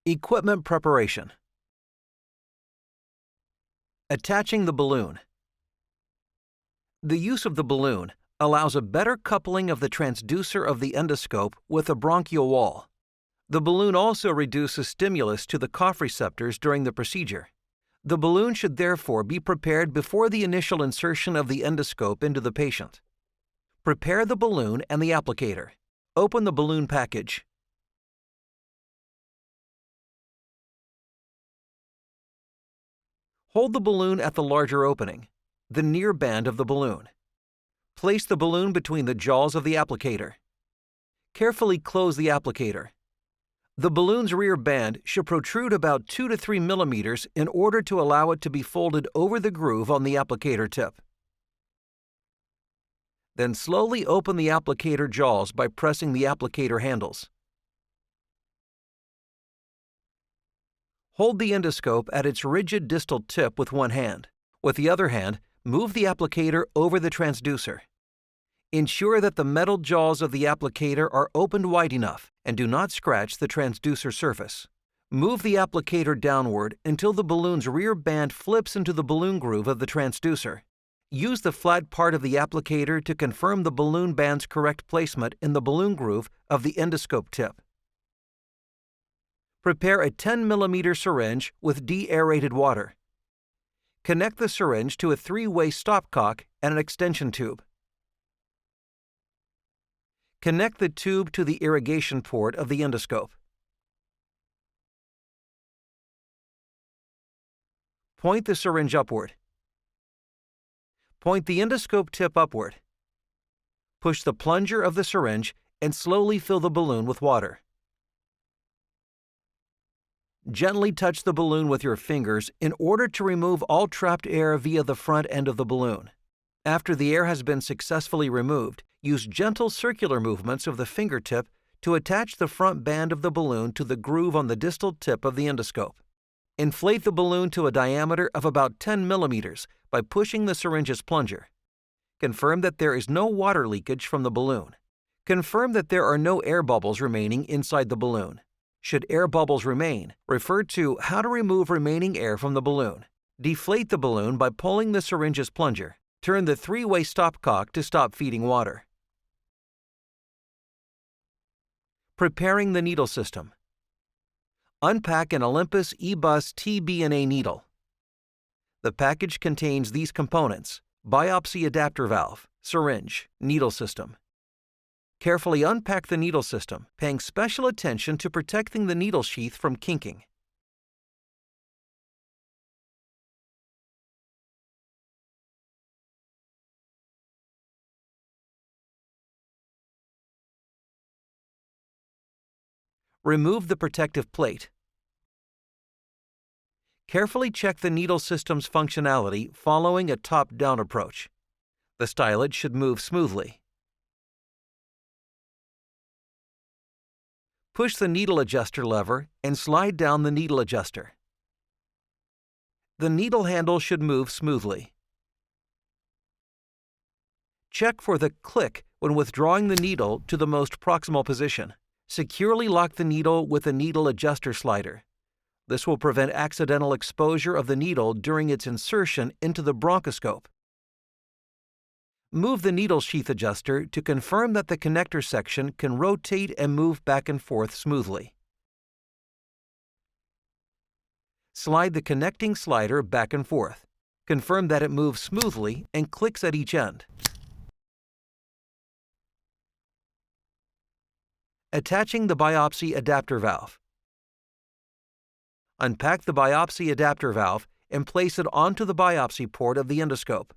Equipment preparation. Attaching the balloon. The use of the balloon allows a better coupling of the transducer of the endoscope with the bronchial wall. The balloon also reduces stimulus to the cough receptors during the procedure. The balloon should therefore be prepared before the initial insertion of the endoscope into the patient. Prepare the balloon and the applicator. Open the balloon package. Hold the balloon at the larger opening, the near band of the balloon. Place the balloon between the jaws of the applicator. Carefully close the applicator. The balloon's rear band should protrude about 2 to 3 millimeters in order to allow it to be folded over the groove on the applicator tip. Then slowly open the applicator jaws by pressing the applicator handles. Hold the endoscope at its rigid distal tip with one hand. With the other hand, move the applicator over the transducer. Ensure that the metal jaws of the applicator are opened wide enough and do not scratch the transducer surface. Move the applicator downward until the balloon's rear band flips into the balloon groove of the transducer. Use the flat part of the applicator to confirm the balloon band's correct placement in the balloon groove of the endoscope tip. Prepare a 10 mm syringe with de-aerated water. Connect the syringe to a 3-way stopcock and an extension tube. Connect the tube to the irrigation port of the endoscope. Point the syringe upward. Point the endoscope tip upward. Push the plunger of the syringe and slowly fill the balloon with water. Gently touch the balloon with your fingers in order to remove all trapped air via the front end of the balloon. After the air has been successfully removed, use gentle circular movements of the fingertip to attach the front band of the balloon to the groove on the distal tip of the endoscope. Inflate the balloon to a diameter of about 10 millimeters by pushing the syringe's plunger. Confirm that there is no water leakage from the balloon. Confirm that there are no air bubbles remaining inside the balloon. Should air bubbles remain, refer to how to remove remaining air from the balloon. Deflate the balloon by pulling the syringe's plunger. Turn the 3-way stopcock to stop feeding water. Preparing the needle system. Unpack an Olympus EBUS-TBNA needle. The package contains these components: biopsy adapter valve, syringe, needle system. Carefully unpack the needle system, paying special attention to protecting the needle sheath from kinking. Remove the protective plate. Carefully check the needle system's functionality following a top-down approach. The stylet should move smoothly. Push the needle adjuster lever and slide down the needle adjuster. The needle handle should move smoothly. Check for the click when withdrawing the needle to the most proximal position. Securely lock the needle with the needle adjuster slider. This will prevent accidental exposure of the needle during its insertion into the bronchoscope. Move the needle sheath adjuster to confirm that the connector section can rotate and move back and forth smoothly. Slide the connecting slider back and forth. Confirm that it moves smoothly and clicks at each end. Attaching the biopsy adapter valve. Unpack the biopsy adapter valve and place it onto the biopsy port of the endoscope.